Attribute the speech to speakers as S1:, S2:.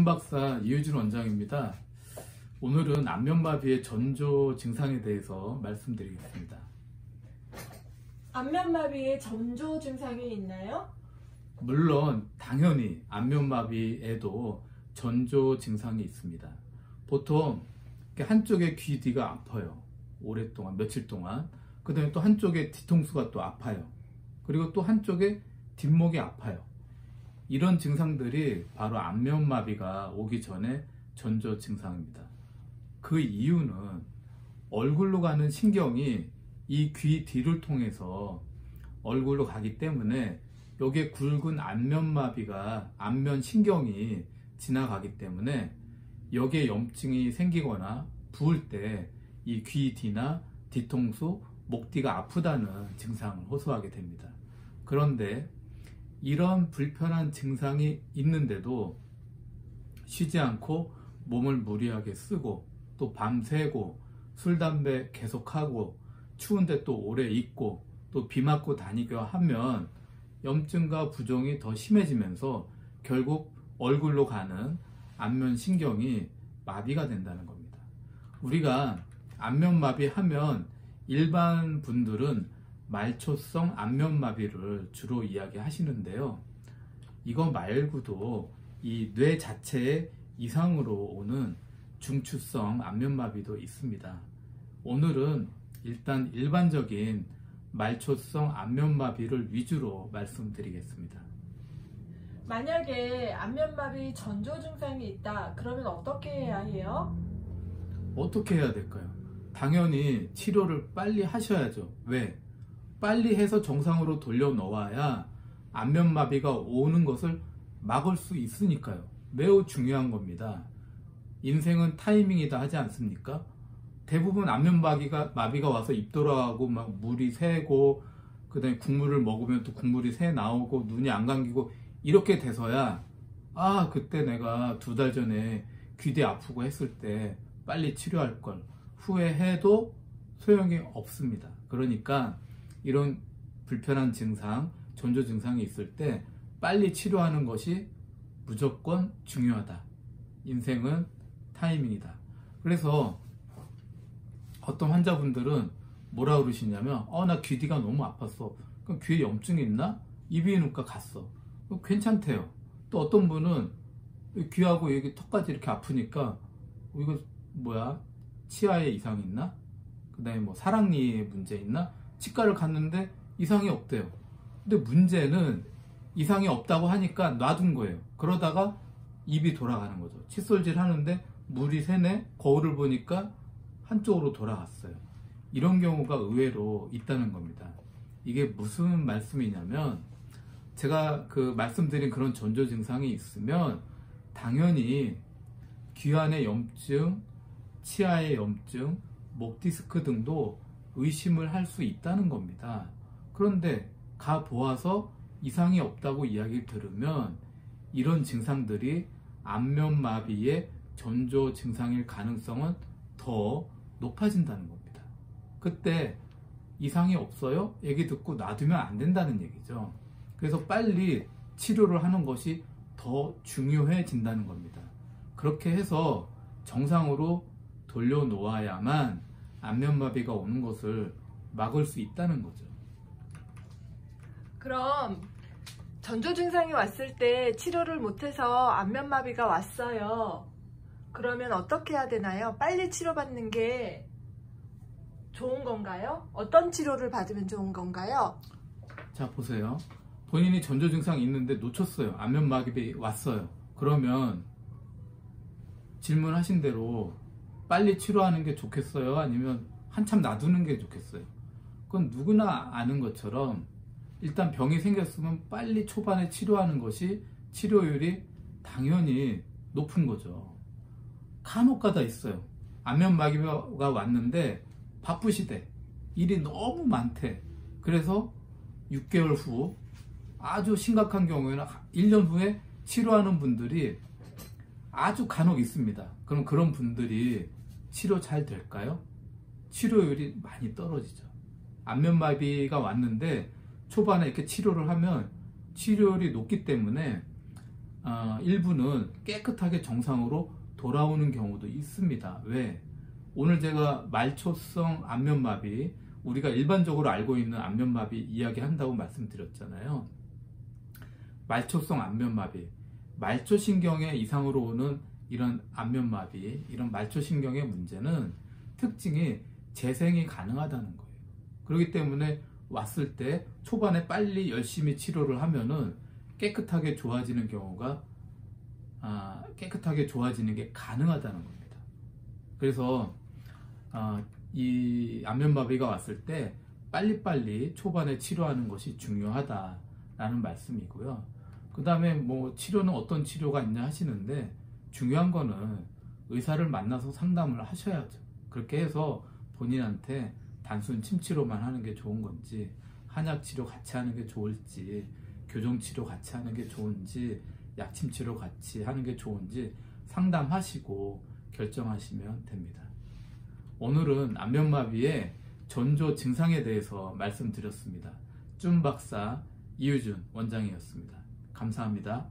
S1: 안면박사 이유진 원장입니다. 오늘은 안면마비의 전조 증상에 대해서 말씀드리겠습니다.
S2: 안면마비에 전조 증상이 있나요?
S1: 물론 당연히 안면마비에도 전조 증상이 있습니다. 보통 한쪽의 귀 뒤가 아파요. 오랫동안, 며칠 동안. 그 다음에 또 한쪽의 뒤통수가 또 아파요. 그리고 또 한쪽의 뒷목이 아파요. 이런 증상들이 바로 안면마비가 오기 전에 전조 증상입니다. 그 이유는 얼굴로 가는 신경이 이 귀 뒤를 통해서 얼굴로 가기 때문에 여기에 굵은 안면마비가 안면신경이 지나가기 때문에 여기에 염증이 생기거나 부을 때 이 귀 뒤나 뒤통수, 목 뒤가 아프다는 증상을 호소하게 됩니다. 그런데 이런 불편한 증상이 있는데도 쉬지 않고 몸을 무리하게 쓰고 또 밤새고 술, 담배 계속하고 추운데 또 오래 있고 또 비 맞고 다니고 하면 염증과 부종이 더 심해지면서 결국 얼굴로 가는 안면신경이 마비가 된다는 겁니다. 우리가 안면마비 하면 일반 분들은 말초성 안면마비를 주로 이야기하시는데요. 이거 말고도 이 뇌 자체의 이상으로 오는 중추성 안면마비도 있습니다. 오늘은 일단 일반적인 말초성 안면마비를 위주로 말씀드리겠습니다.
S2: 만약에 안면마비 전조 증상이 있다, 그러면 어떻게 해야 해요?
S1: 어떻게 해야 될까요? 당연히 치료를 빨리 하셔야죠. 왜? 빨리 해서 정상으로 돌려 놓아야 안면마비가 오는 것을 막을 수 있으니까요. 매우 중요한 겁니다. 인생은 타이밍이다 하지 않습니까? 대부분 안면마비가 와서 입 돌아가고 막 물이 새고 그 다음에 국물을 먹으면 또 국물이 새 나오고 눈이 안 감기고 이렇게 돼서야 그때 내가 2달 전에 귀뒤 아프고 했을 때 빨리 치료할 걸 후회해도 소용이 없습니다. 그러니까 이런 불편한 증상, 전조 증상이 있을 때 빨리 치료하는 것이 무조건 중요하다. 인생은 타이밍이다. 그래서 어떤 환자분들은 뭐라 그러시냐면 나 귀뒤가 너무 아팠어. 그럼 귀에 염증이 있나? 이비인후과 갔어. 괜찮대요. 또 어떤 분은 귀하고 여기 턱까지 이렇게 아프니까 이거 뭐야? 치아에 이상이 있나? 그 다음에 뭐 사랑니에 문제 있나? 치과를 갔는데 이상이 없대요. 근데 문제는 이상이 없다고 하니까 놔둔 거예요. 그러다가 입이 돌아가는 거죠. 칫솔질 하는데 물이 새네? 거울을 보니까 한쪽으로 돌아갔어요. 이런 경우가 의외로 있다는 겁니다. 이게 무슨 말씀이냐면 제가 말씀드린 그런 전조 증상이 있으면 당연히 귀 안의 염증, 치아의 염증, 목 디스크 등도 의심을 할 수 있다는 겁니다. 그런데 가보아서 이상이 없다고 이야기를 들으면 이런 증상들이 안면마비의 전조 증상일 가능성은 더 높아진다는 겁니다. 그때 이상이 없어요? 얘기 듣고 놔두면 안 된다는 얘기죠. 그래서 빨리 치료를 하는 것이 더 중요해진다는 겁니다. 그렇게 해서 정상으로 돌려놓아야만 안면마비가 오는 것을 막을 수 있다는 거죠.
S2: 그럼 전조 증상이 왔을 때 치료를 못해서 안면마비가 왔어요. 그러면 어떻게 해야 되나요? 빨리 치료받는 게 좋은 건가요? 어떤 치료를 받으면 좋은 건가요?
S1: 자, 보세요. 본인이 전조 증상이 있는데 놓쳤어요. 안면마비 왔어요. 그러면 질문하신 대로 빨리 치료하는 게 좋겠어요? 아니면 한참 놔두는 게 좋겠어요? 그건 누구나 아는 것처럼 일단 병이 생겼으면 빨리 초반에 치료하는 것이 치료율이 당연히 높은 거죠. 간혹가다 있어요. 안면마비가 왔는데 바쁘시대. 일이 너무 많대. 그래서 6개월 후 아주 심각한 경우에는 1년 후에 치료하는 분들이 아주 간혹 있습니다. 그럼 그런 분들이 치료 잘 될까요? 치료율이 많이 떨어지죠. 안면마비가 왔는데 초반에 이렇게 치료를 하면 치료율이 높기 때문에 일부는 깨끗하게 정상으로 돌아오는 경우도 있습니다. 왜? 오늘 제가 말초성 안면마비, 우리가 일반적으로 알고 있는 안면마비 이야기한다고 말씀드렸잖아요. 말초성 안면마비, 말초신경의 이상으로 오는 이런 안면마비, 이런 말초신경의 문제는 특징이 재생이 가능하다는 거예요. 그렇기 때문에 왔을 때 초반에 빨리 열심히 치료를 하면은 깨끗하게 좋아지는 경우가 깨끗하게 좋아지는 게 가능하다는 겁니다. 그래서 이 안면마비가 왔을 때 빨리빨리 초반에 치료하는 것이 중요하다라는 말씀이고요. 그 다음에 뭐 치료는 어떤 치료가 있냐 하시는데, 중요한 거는 의사를 만나서 상담을 하셔야죠. 그렇게 해서 본인한테 단순 침치료만 하는 게 좋은 건지, 한약치료 같이 하는 게 좋을지, 교정치료 같이 하는 게 좋은지, 약침치료 같이 하는 게 좋은지 상담하시고 결정하시면 됩니다. 오늘은 안면마비의 전조 증상에 대해서 말씀드렸습니다. 쭌박사 이유준 원장이었습니다. 감사합니다.